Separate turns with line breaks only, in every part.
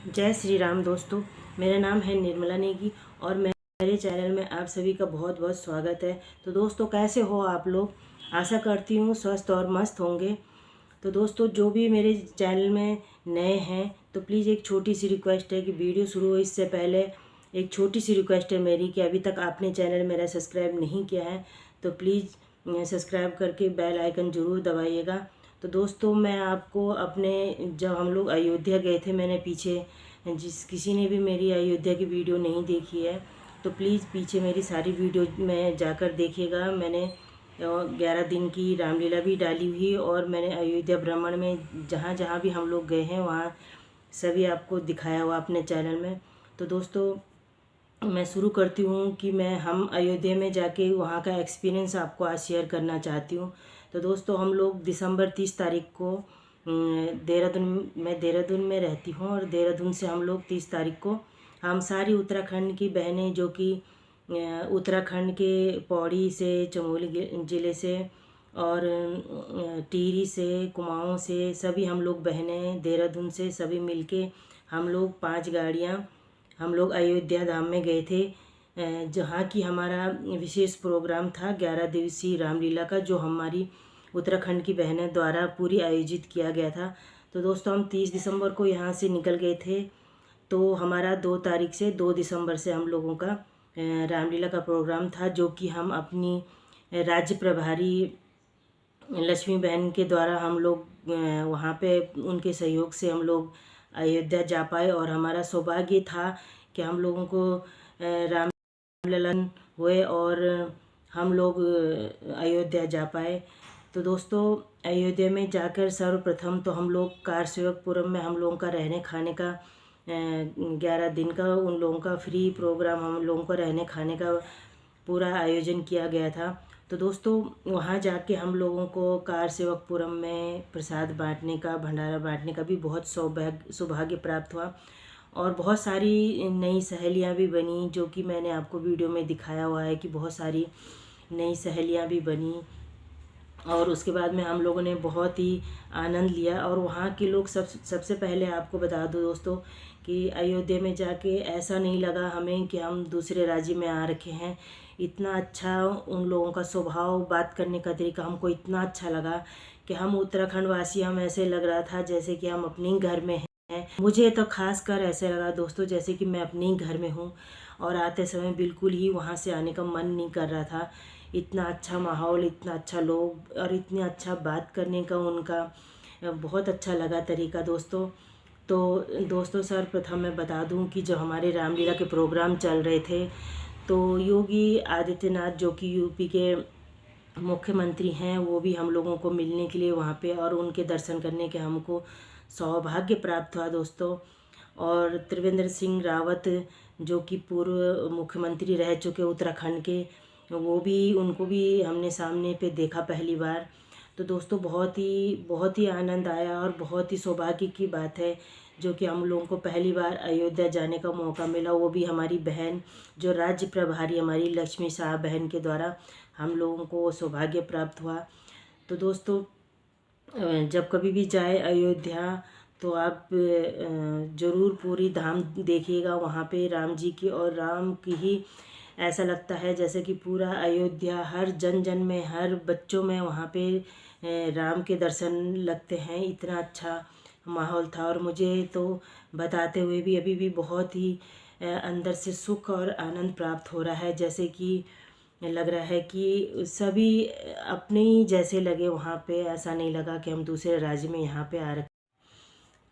जय श्री राम दोस्तों। मेरा नाम है निर्मला नेगी और मेरे चैनल में आप सभी का बहुत बहुत स्वागत है। तो दोस्तों, कैसे हो आप लोग? आशा करती हूँ स्वस्थ और मस्त होंगे। तो दोस्तों, जो भी मेरे चैनल में नए हैं तो प्लीज़ एक छोटी सी रिक्वेस्ट है कि वीडियो शुरू हो इससे पहले एक छोटी सी रिक्वेस्ट है मेरी कि अभी तक आपने चैनल मेरा सब्सक्राइब नहीं किया है तो प्लीज़ सब्सक्राइब करके बेल आइकन ज़रूर दबाइएगा। तो दोस्तों, मैं आपको अपने जब हम लोग अयोध्या गए थे, मैंने पीछे जिस किसी ने भी मेरी अयोध्या की वीडियो नहीं देखी है तो प्लीज़ पीछे मेरी सारी वीडियो में जाकर देखिएगा। मैंने 11 दिन की रामलीला भी डाली हुई और मैंने अयोध्या भ्रमण में जहाँ जहाँ भी हम लोग गए हैं वहाँ सभी आपको दिखाया हुआ अपने चैनल में। तो दोस्तों, मैं शुरू करती हूँ कि हम अयोध्या में जाके वहाँ का एक्सपीरियंस आपको आज शेयर करना चाहती हूँ। तो दोस्तों, हम लोग दिसंबर 30 तारीख को देहरादून में रहती हूँ और देहरादून से हम लोग 30 तारीख को हम सारी उत्तराखंड की बहनें जो कि उत्तराखंड के पौड़ी से, चमोली ज़िले से और टिहरी से, कुमाऊँ से सभी हम लोग बहनें देहरादून से सभी मिलके हम लोग 5 गाड़ियाँ हम लोग अयोध्या धाम में गए थे, जहाँ की हमारा विशेष प्रोग्राम था 11 दिवसीय रामलीला का, जो हमारी उत्तराखंड की बहनों द्वारा पूरी आयोजित किया गया था। तो दोस्तों, हम 30 दिसंबर को यहाँ से निकल गए थे। तो हमारा 2 तारीख से 2 दिसंबर से हम लोगों का रामलीला का प्रोग्राम था, जो कि हम अपनी राज्य प्रभारी लक्ष्मी बहन के द्वारा हम लोग वहाँ पे उनके सहयोग से हम लोग अयोध्या जा पाए और हमारा सौभाग्य था कि हम लोगों को रामललन हुए और हम लोग अयोध्या जा पाए। तो दोस्तों, अयोध्या में जाकर सर्वप्रथम तो हम लोग कारसेवकपुरम में हम लोगों का रहने खाने का 11 दिन का उन लोगों का फ्री प्रोग्राम, हम लोगों का रहने खाने का पूरा आयोजन किया गया था। तो दोस्तों, वहाँ जाके हम लोगों को कारसेवकपुरम में प्रसाद बांटने का, भंडारा बांटने का भी बहुत सौभाग्य प्राप्त हुआ और बहुत सारी नई सहेलियाँ भी बनी, जो कि मैंने आपको वीडियो में दिखाया हुआ है कि बहुत सारी नई सहेलियाँ भी बनी। और उसके बाद में हम लोगों ने बहुत ही आनंद लिया और वहाँ के लोग सबसे पहले आपको बता दूँ दोस्तों कि अयोध्या में जाके ऐसा नहीं लगा हमें कि हम दूसरे राज्य में आ रखे हैं। इतना अच्छा उन लोगों का स्वभाव, बात करने का तरीका हमको इतना अच्छा लगा कि हम उत्तराखंड वासी, हम ऐसे लग रहा था जैसे कि हम अपने घर में हैं। मुझे तो खास कर ऐसे लगा दोस्तों जैसे कि मैं अपने ही घर में हूँ और आते समय बिल्कुल ही वहाँ से आने का मन नहीं कर रहा था। इतना अच्छा माहौल, इतना अच्छा लोग और इतना अच्छा बात करने का उनका बहुत अच्छा लगा तरीका दोस्तों। तो दोस्तों, सर्वप्रथम मैं बता दूं कि जो हमारे रामलीला के प्रोग्राम चल रहे थे तो योगी आदित्यनाथ जो कि यूपी के मुख्यमंत्री हैं, वो भी हम लोगों को मिलने के लिए वहाँ पे और उनके दर्शन करने के हमको सौभाग्य प्राप्त हुआ दोस्तों। और त्रिवेंद्र सिंह रावत जो कि पूर्व मुख्यमंत्री रह चुके उत्तराखंड के, वो भी, उनको भी हमने सामने पे देखा पहली बार। तो दोस्तों, बहुत ही आनंद आया और बहुत ही सौभाग्य की बात है जो कि हम लोगों को पहली बार अयोध्या जाने का मौका मिला, वो भी हमारी बहन जो राज्य प्रभारी हमारी लक्ष्मी शाह बहन के द्वारा हम लोगों को सौभाग्य प्राप्त हुआ। तो दोस्तों, जब कभी भी जाए अयोध्या तो आप ज़रूर पूरी धाम देखिएगा। वहाँ पे राम जी की और राम की ही ऐसा लगता है जैसे कि पूरा अयोध्या, हर जन जन में, हर बच्चों में वहाँ पे राम के दर्शन लगते हैं। इतना अच्छा माहौल था और मुझे तो बताते हुए भी अभी भी बहुत ही अंदर से सुख और आनंद प्राप्त हो रहा है, जैसे कि लग रहा है कि सभी अपने ही जैसे लगे वहाँ पे। ऐसा नहीं लगा कि हम दूसरे राज्य में यहाँ पे आ रखे।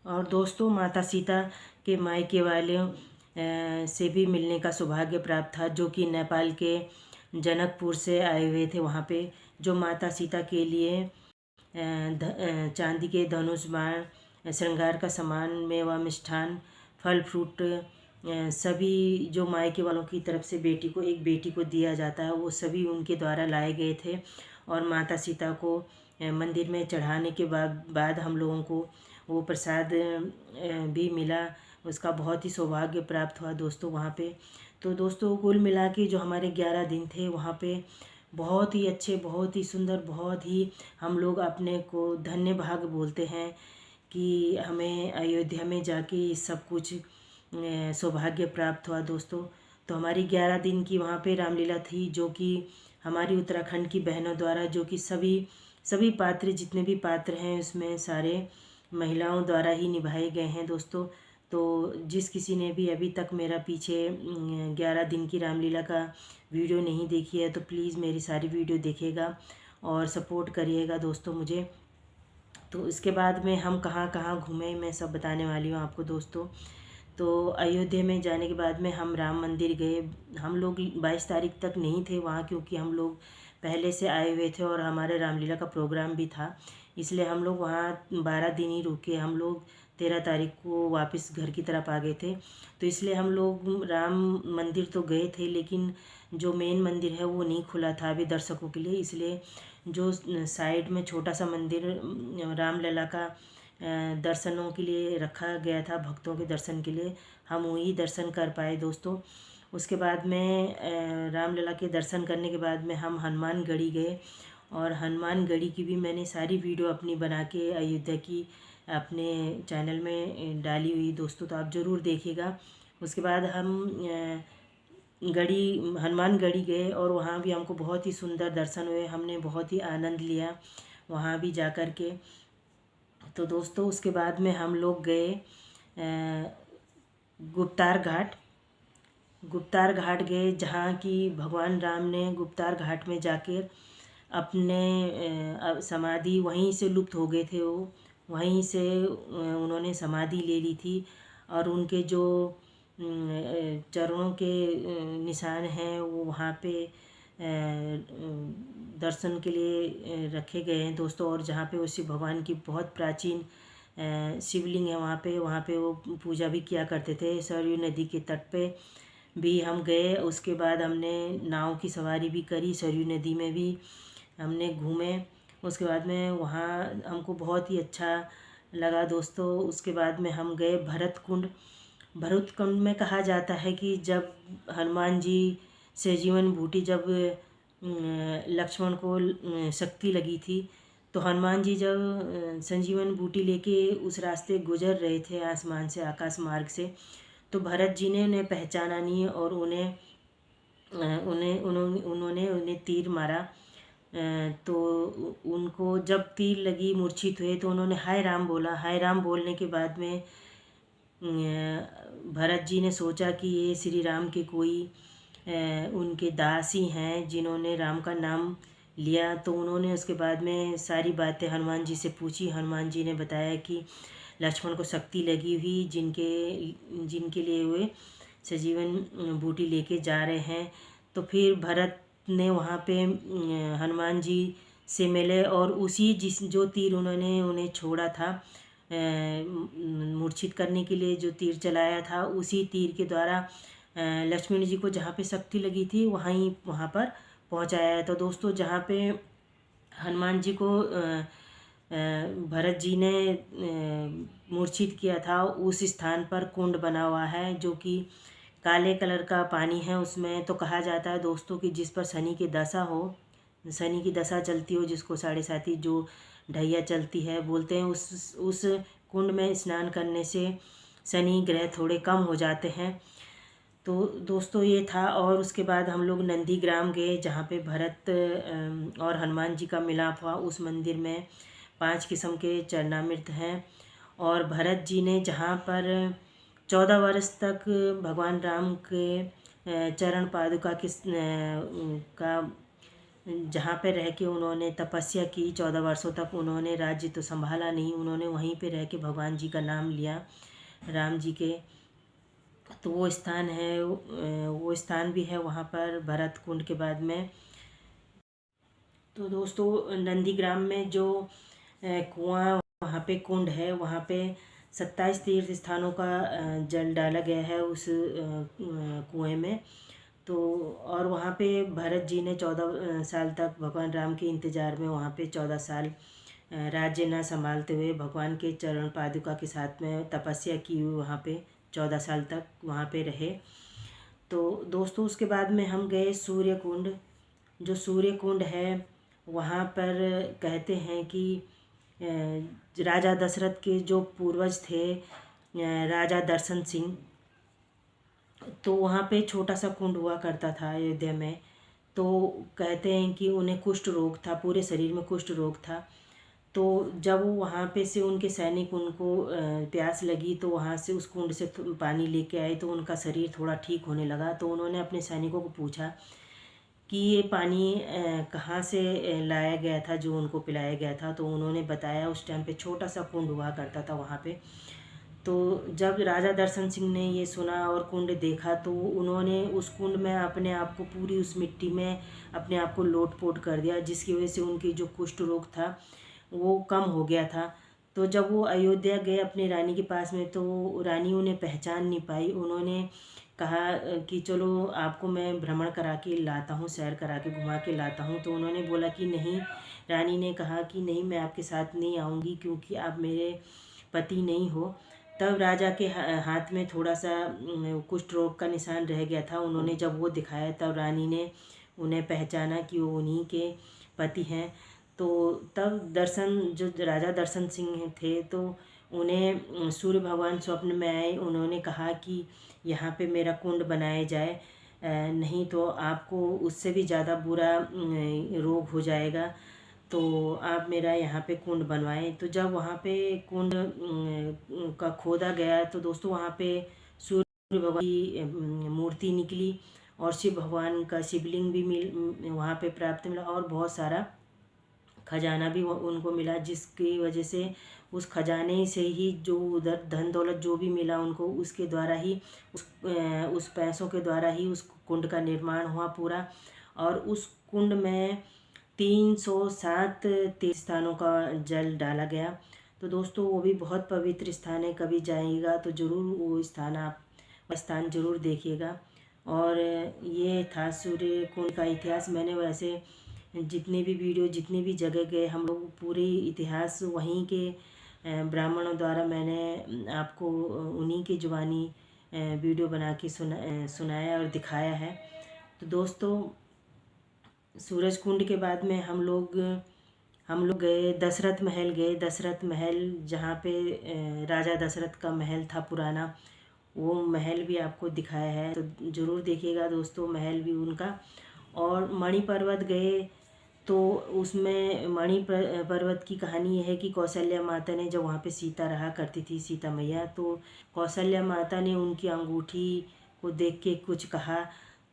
और दोस्तों, माता सीता के मायके वालों से भी मिलने का सौभाग्य प्राप्त था, जो कि नेपाल के जनकपुर से आए हुए थे वहाँ पे, जो माता सीता के लिए चांदी के धनुष बाण, श्रृंगार का सामान, मेवा मिष्ठान, फल फ्रूट सभी जो मायके वालों की तरफ से एक बेटी को दिया जाता है, वो सभी उनके द्वारा लाए गए थे। और माता सीता को मंदिर में चढ़ाने के बाद हम लोगों को वो प्रसाद भी मिला। उसका बहुत ही सौभाग्य प्राप्त हुआ दोस्तों वहाँ पे। तो दोस्तों, कुल मिला के जो हमारे 11 दिन थे वहाँ पे बहुत ही अच्छे, बहुत ही सुंदर, बहुत ही हम लोग अपने को धन्य भाग बोलते हैं कि हमें अयोध्या में जाके सब कुछ सौभाग्य प्राप्त हुआ दोस्तों। तो हमारी 11 दिन की वहाँ पे रामलीला थी, जो कि हमारी उत्तराखंड की बहनों द्वारा, जो कि सभी पात्र, जितने भी पात्र हैं उसमें सारे महिलाओं द्वारा ही निभाए गए हैं दोस्तों। तो जिस किसी ने भी अभी तक मेरा पीछे 11 दिन की रामलीला का वीडियो नहीं देखी है तो प्लीज़ मेरी सारी वीडियो देखिएगा और सपोर्ट करिएगा दोस्तों मुझे। तो इसके बाद में हम कहाँ कहाँ घूमे मैं सब बताने वाली हूँ आपको दोस्तों। तो अयोध्या में जाने के बाद में हम राम मंदिर गए। हम लोग 22 तारीख तक नहीं थे वहाँ, क्योंकि हम लोग पहले से आए हुए थे और हमारे रामलीला का प्रोग्राम भी था, इसलिए हम लोग वहाँ 12 दिन ही रुके। हम लोग 13 तारीख को वापस घर की तरफ आ गए थे। तो इसलिए हम लोग राम मंदिर तो गए थे, लेकिन जो मेन मंदिर है वो नहीं खुला था अभी दर्शकों के लिए, इसलिए जो साइड में छोटा सा मंदिर रामलला का दर्शनों के लिए रखा गया था, भक्तों के दर्शन के लिए, हम वही दर्शन कर पाए दोस्तों। उसके बाद में रामलला के दर्शन करने के बाद में हम हनुमानगढ़ी गए, और हनुमानगढ़ी की भी मैंने सारी वीडियो अपनी बना के अयोध्या की अपने चैनल में डाली हुई दोस्तों, तो आप ज़रूर देखिएगा। उसके बाद हम हनुमानगढ़ी गए और वहाँ भी हमको बहुत ही सुंदर दर्शन हुए, हमने बहुत ही आनंद लिया वहाँ भी जा कर के। तो दोस्तों उसके बाद में हम लोग गए गुप्तार घाट गए, जहाँ की भगवान राम ने गुप्तार घाट में जाकर अपने समाधि, वहीं से लुप्त हो गए थे वो, वहीं से उन्होंने समाधि ले ली थी, और उनके जो चरणों के निशान हैं वो वहाँ पे दर्शन के लिए रखे गए हैं दोस्तों। और जहाँ पे उस भगवान की बहुत प्राचीन शिवलिंग है, वहाँ पे वो पूजा भी किया करते थे। सरयू नदी के तट पे भी हम गए। उसके बाद हमने नाव की सवारी भी करी, सरयू नदी में भी हमने घूमे। उसके बाद में वहाँ हमको बहुत ही अच्छा लगा दोस्तों। उसके बाद में हम गए भरत कुंड में कहा जाता है कि जब हनुमान जी संजीवन बूटी, जब लक्ष्मण को शक्ति लगी थी, तो हनुमान जी जब संजीवन बूटी लेके उस रास्ते गुजर रहे थे आसमान से, आकाश मार्ग से, तो भरत जी ने उन्हें पहचाना नहीं और उन्होंने उन्हें तीर मारा। तो उनको जब तीर लगी, मूर्छित हुए, तो उन्होंने हाय राम बोला। हाय राम बोलने के बाद में भरत जी ने सोचा कि ये श्री राम के कोई उनके दास ही हैं जिन्होंने राम का नाम लिया। तो उन्होंने उसके बाद में सारी बातें हनुमान जी से पूछी। हनुमान जी ने बताया कि लक्ष्मण को शक्ति लगी हुई, जिनके लिए वे सजीवन बूटी लेके जा रहे हैं। तो फिर भरत ने वहाँ पे हनुमान जी से मिले, और उसी जो तीर उन्होंने उन्हें छोड़ा था, मूर्छित करने के लिए जो तीर चलाया था, उसी तीर के द्वारा लक्ष्मण जी को जहाँ पे शक्ति लगी थी वहाँ पर पहुँचाया। तो दोस्तों जहाँ पे हनुमान जी को भरत जी ने मूर्छित किया था, उस स्थान पर कुंड बना हुआ है, जो कि काले कलर का पानी है उसमें। तो कहा जाता है दोस्तों कि जिस पर शनि की दशा चलती हो, जिसको साढ़े साती जो ढैया चलती है बोलते हैं, उस कुंड में स्नान करने से शनि ग्रह थोड़े कम हो जाते हैं। तो दोस्तों ये था। और उसके बाद हम लोग नंदीग्राम गए, जहाँ पे भरत और हनुमान जी का मिलाप हुआ। उस मंदिर में 5 किस्म के चरणामृत हैं, और भरत जी ने जहाँ पर 14 वर्ष तक भगवान राम के चरण पादुका का जहाँ पे रह के उन्होंने तपस्या की, 14 वर्षों तक उन्होंने राज्य तो संभाला नहीं, उन्होंने वहीं पे रह के भगवान जी का नाम लिया, राम जी के। तो वो स्थान है, वो स्थान भी है वहाँ पर भरत कुंड के बाद में। तो दोस्तों नंदीग्राम में जो कुआं, वहाँ पे कुंड है, वहाँ पे 27 तीर्थ स्थानों का जल डाला गया है उस कुएं में। तो और वहाँ पे भरत जी ने 14 साल तक भगवान राम के इंतज़ार में वहाँ पे 14 साल राज्य न संभालते हुए भगवान के चरण पादुका के साथ में तपस्या की हुई, वहाँ पे 14 साल तक वहाँ पे रहे। तो दोस्तों उसके बाद में हम गए सूर्य कुंड। जो सूर्य कुंड है वहाँ पर कहते हैं कि राजा दशरथ के जो पूर्वज थे राजा दर्शन सिंह, तो वहाँ पे छोटा सा कुंड हुआ करता था अयोध्या में। तो कहते हैं कि उन्हें कुष्ठ रोग था, पूरे शरीर में कुष्ठ रोग था। तो जब वो वहाँ पे से उनके सैनिक उनको प्यास लगी तो वहाँ से उस कुंड से पानी लेके आए, तो उनका शरीर थोड़ा ठीक होने लगा। तो उन्होंने अपने सैनिकों को पूछा कि ये पानी कहाँ से लाया गया था, जो उनको पिलाया गया था। तो उन्होंने बताया उस टाइम पे छोटा सा कुंड हुआ करता था वहाँ पे। तो जब राजा दर्शन सिंह ने ये सुना और कुंड देखा, तो उन्होंने उस कुंड में अपने आप को पूरी उस मिट्टी में अपने आप को लोट-पोट कर दिया, जिसकी वजह से उनकी जो कुष्ठ रोग था वो कम हो गया था। तो जब वो अयोध्या गए अपनी रानी के पास में, तो रानी उन्हें पहचान नहीं पाई। उन्होंने कहा कि चलो आपको मैं भ्रमण करा के लाता हूँ, सैर करा के घुमा के लाता हूँ। तो उन्होंने बोला कि नहीं, रानी ने कहा कि नहीं, मैं आपके साथ नहीं आऊँगी क्योंकि आप मेरे पति नहीं हो। तब राजा के हाथ में थोड़ा सा कुष्ठ रोग का निशान रह गया था। उन्होंने जब वो दिखाया, तब रानी ने उन्हें पहचाना कि वो उन्हीं के पति हैं। तो तब जो राजा दर्शन सिंह थे, तो उन्हें सूर्य भगवान स्वप्न में आए। उन्होंने कहा कि यहाँ पे मेरा कुंड बनाया जाए, नहीं तो आपको उससे भी ज़्यादा बुरा रोग हो जाएगा। तो आप मेरा यहाँ पे कुंड बनवाएं। तो जब वहाँ पे कुंड का खोदा गया, तो दोस्तों वहाँ पे सूर्य भगवान की मूर्ति निकली और शिव भगवान का शिवलिंग भी वहाँ पे प्राप्त मिला, और बहुत सारा खजाना भी उनको मिला, जिसकी वजह से उस खजाने से ही जो उधर धन दौलत जो भी मिला उनको, उसके द्वारा ही उस पैसों के द्वारा ही उस कुंड का निर्माण हुआ पूरा। और उस कुंड में 307 तीर्थ स्थानों का जल डाला गया। तो दोस्तों वो भी बहुत पवित्र स्थान है, कभी जाइएगा तो ज़रूर वो स्थान ज़रूर देखिएगा। और ये था सूर्य कुंड का इतिहास। मैंने वैसे जितने भी वीडियो, जितनी भी जगह गए, हम लोग पूरी इतिहास वहीं के ब्राह्मणों द्वारा मैंने आपको उन्हीं की जुबानी वीडियो बना के सुनाया और दिखाया है। तो दोस्तों सूरज कुंड के बाद में हम लोग गए दशरथ महल गए। दशरथ महल जहाँ पे राजा दशरथ का महल था पुराना, वो महल भी आपको दिखाया है, तो ज़रूर देखिएगा दोस्तों महल भी उनका। और मणि पर्वत गए, तो उसमें पर्वत की कहानी यह है कि कौशल्या माता ने जब वहाँ पे सीता रहा करती थी, सीता मैया, तो कौशल्या माता ने उनकी अंगूठी को देख के कुछ कहा।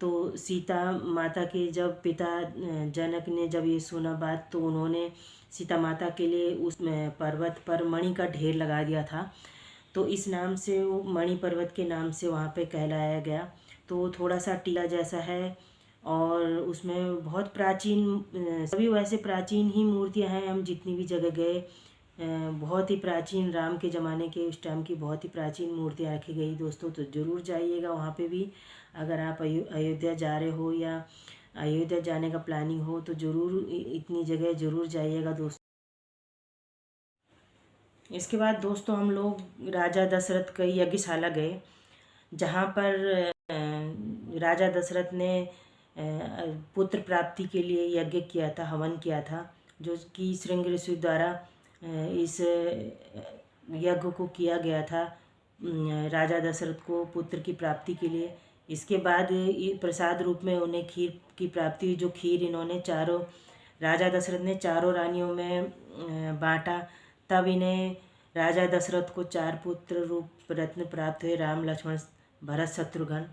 तो सीता माता के जब पिता जनक ने जब ये सुना बात, तो उन्होंने सीता माता के लिए उस पर्वत पर मणि का ढेर लगा दिया था। तो इस नाम से वो मणि पर्वत के नाम से वहाँ पे कहलाया गया। तो थोड़ा सा टीला जैसा है, और उसमें बहुत प्राचीन सभी वैसे प्राचीन ही मूर्तियाँ हैं। हम जितनी भी जगह गए, बहुत ही प्राचीन राम के ज़माने के उस टाइम की बहुत ही प्राचीन मूर्तियाँ रखी गई दोस्तों। तो ज़रूर जाइएगा वहाँ पे भी, अगर आप अयोध्या जा रहे हो या अयोध्या जाने का प्लानिंग हो, तो ज़रूर इतनी जगह ज़रूर जाइएगा दोस्तों। इसके बाद दोस्तों हम लोग राजा दशरथ के यज्ञशाला गए, जहाँ पर राजा दशरथ ने पुत्र प्राप्ति के लिए यज्ञ किया था, हवन किया था, जो कि श्रृंग ऋषि द्वारा इस यज्ञ को किया गया था राजा दशरथ को पुत्र की प्राप्ति के लिए। इसके बाद प्रसाद रूप में उन्हें खीर की प्राप्ति हुई, जो खीर इन्होंने राजा दशरथ ने चारों रानियों में बांटा। तब इन्हें राजा दशरथ को 4 पुत्र रूप रत्न प्राप्त हुए, राम लक्ष्मण भरत शत्रुघ्न।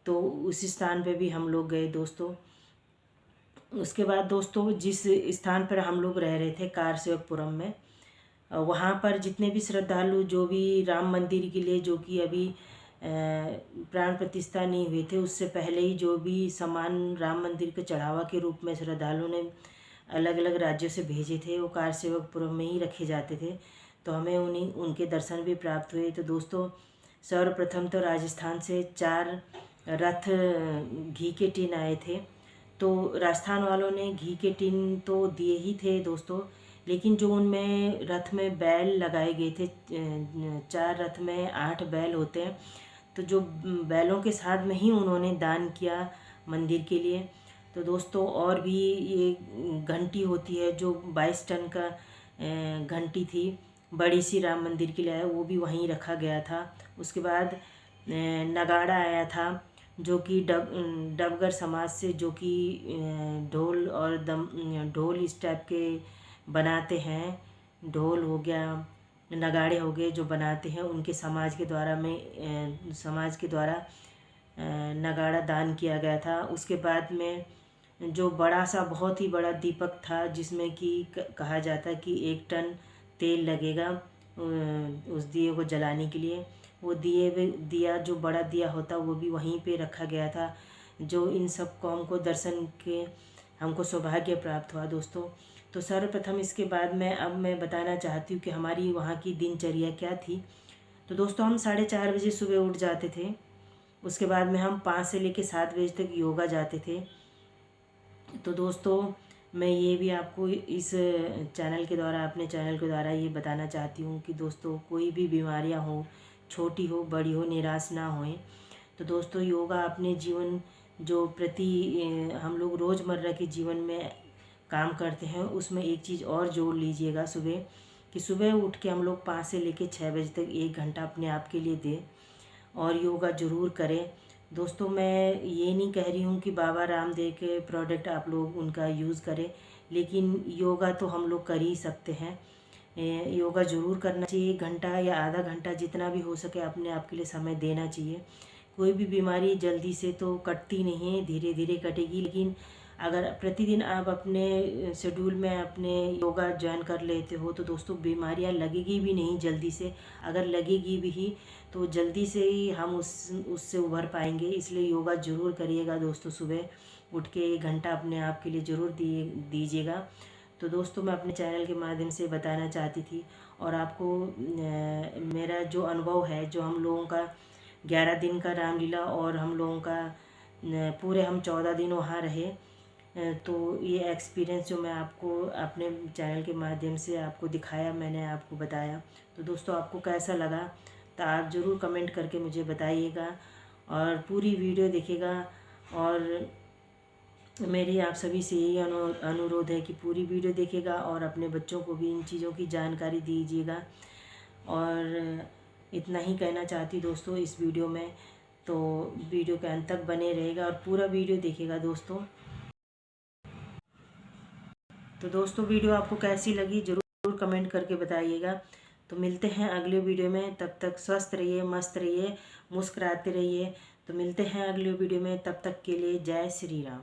तो उसी स्थान पे भी हम लोग गए दोस्तों। उसके बाद दोस्तों जिस स्थान पर हम लोग रह रहे थे कारसेवकपुरम में, वहाँ पर जितने भी श्रद्धालु जो भी राम मंदिर के लिए, जो कि अभी प्राण प्रतिष्ठा नहीं हुए थे, उससे पहले ही जो भी सामान राम मंदिर के चढ़ावा के रूप में श्रद्धालुओं ने अलग अलग राज्यों से भेजे थे, वो कारसेवकपुरम में ही रखे जाते थे। तो हमें उनके दर्शन भी प्राप्त हुए। तो दोस्तों सर्वप्रथम तो राजस्थान से 4 रथ घी के टिन आए थे। तो राजस्थान वालों ने घी के टिन तो दिए ही थे दोस्तों, लेकिन जो उनमें रथ में बैल लगाए गए थे, 4 रथ में 8 बैल होते हैं, तो जो बैलों के साथ में ही उन्होंने दान किया मंदिर के लिए। तो दोस्तों और भी ये घंटी होती है जो 22 टन का घंटी थी, बड़ी सी राम मंदिर के लिए आया, वो भी वहीं रखा गया था। उसके बाद नगाड़ा आया था, जो कि डबगर समाज से, जो कि ढोल और ढोल इस टाइप के बनाते हैं। ढोल हो गया, नगाड़े हो गए, जो बनाते हैं उनके समाज के द्वारा नगाड़ा दान किया गया था। उसके बाद में जो बड़ा सा, बहुत ही बड़ा दीपक था, जिसमें कि कहा जाता है कि 1 टन तेल लगेगा उस दिए को जलाने के लिए। वो दिया जो बड़ा दिया होता, वो भी वहीं पे रखा गया था। जो इन सब कौम को दर्शन के हमको सौभाग्य प्राप्त हुआ दोस्तों। तो सर्वप्रथम इसके बाद अब मैं बताना चाहती हूँ कि हमारी वहाँ की दिनचर्या क्या थी। तो दोस्तों हम 4:30 बजे सुबह उठ जाते थे। उसके बाद में हम 5 से लेकर 7 बजे तक योगा जाते थे। तो दोस्तों मैं ये भी आपको इस चैनल के द्वारा, अपने चैनल के द्वारा ये बताना चाहती हूँ कि दोस्तों कोई भी बीमारियाँ हो, छोटी हो बड़ी हो, निराश ना होएं। तो दोस्तों योगा अपने जीवन जो हम लोग रोज़मर्रा के जीवन में काम करते हैं, उसमें एक चीज़ और जोड़ लीजिएगा सुबह, कि सुबह उठ के हम लोग 5 से लेकर 6 बजे तक 1 घंटा अपने आप के लिए दें और योगा ज़रूर करें। दोस्तों मैं ये नहीं कह रही हूँ कि बाबा रामदेव के प्रोडक्ट आप लोग उनका यूज़ करें, लेकिन योगा तो हम लोग कर ही सकते हैं। योगा ज़रूर करना चाहिए, 1 घंटा या आधा घंटा जितना भी हो सके अपने आप के लिए समय देना चाहिए। कोई भी बीमारी जल्दी से तो कटती नहीं है, धीरे धीरे कटेगी, लेकिन अगर प्रतिदिन आप अपने शेड्यूल में अपने योगा ज्वाइन कर लेते हो तो दोस्तों बीमारियां लगेगी भी नहीं जल्दी से। अगर लगेगी भी तो जल्दी से ही हम उससे उभर पाएंगे। इसलिए योगा ज़रूर करिएगा दोस्तों, सुबह उठ के 1 घंटा अपने आप के लिए ज़रूर दीजिएगा। तो दोस्तों मैं अपने चैनल के माध्यम से बताना चाहती थी, और आपको मेरा जो अनुभव है, जो हम लोगों का 11 दिन का रामलीला और हम लोगों का पूरे हम 14 दिन वहाँ रहे, तो ये एक्सपीरियंस जो मैं आपको अपने चैनल के माध्यम से आपको दिखाया, मैंने आपको बताया। तो दोस्तों आपको कैसा लगा तो आप ज़रूर कमेंट करके मुझे बताइएगा और पूरी वीडियो देखिएगा। और मेरी आप सभी से यही अनुरोध है कि पूरी वीडियो देखिएगा और अपने बच्चों को भी इन चीज़ों की जानकारी दीजिएगा। और इतना ही कहना चाहती दोस्तों इस वीडियो में, तो वीडियो के अंत तक बने रहेगा और पूरा वीडियो देखिएगा दोस्तों। तो दोस्तों वीडियो आपको कैसी लगी ज़रूर कमेंट करके बताइएगा। तो मिलते हैं अगले वीडियो में, तब तक स्वस्थ रहिए, मस्त रहिए, मुस्कुराते रहिए। तो मिलते हैं अगले वीडियो में, तब तक के लिए जय श्री राम।